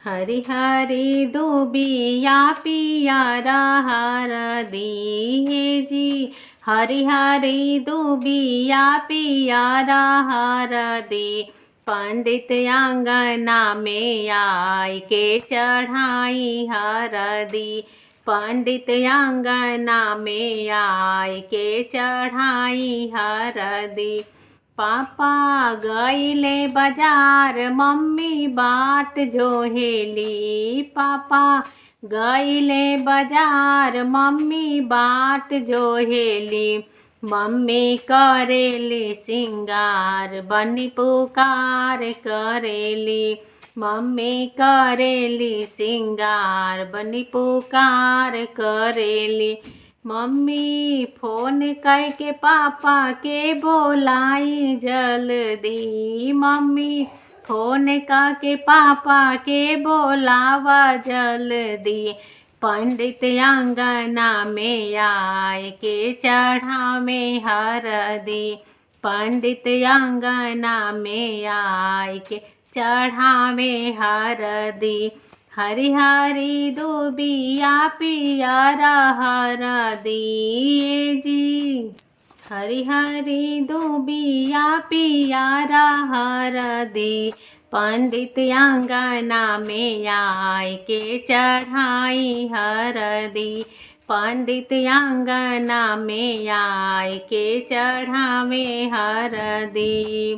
हरि हरि दुबिया पियारा हरदी हे जी। हरि हरि दुबिया पियारा हरदी। पंडित अंगना में आई के चढ़ाई हरदी। पंडित अंगना में आई के चढ़ाई हरदी। पापा गईले बाजार मम्मी बाट जोहेली। पापा गईले बाजार मम्मी बाट जोहेली। मम्मी करेली सिंगार बनी पुकार करेली। मम्मी करेली सिंगार बनी पुकार करेली। मम्मी फोन करके पापा के बोलाई जल्दी। मम्मी फोन करके पापा के बोलावा जल्दी। पंडित अंगना में आए के चढ़ावे हरदी। पंडित अंगना में आए के चढ़ावे हरदी। हरि हरि दुबिया पियारा हरदी जी। हरि हरि दुबिया पियारा हरदी। पंडित अंगना में आए के चढ़ाई हरदी। पंडित अंगना में आए के चढ़ावे हरदी।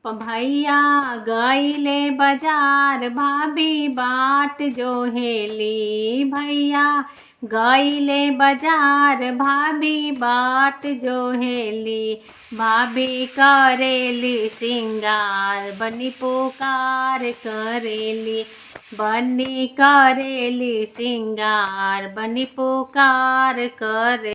भैया गईले बाजार भाभी बाट जोहेली। भैया गईले बाजार भाभी बाट जोहेली। भाभी करेली सिंगार बनी पुकार करेली। बनी करेली सिंगार बनी पुकार करे।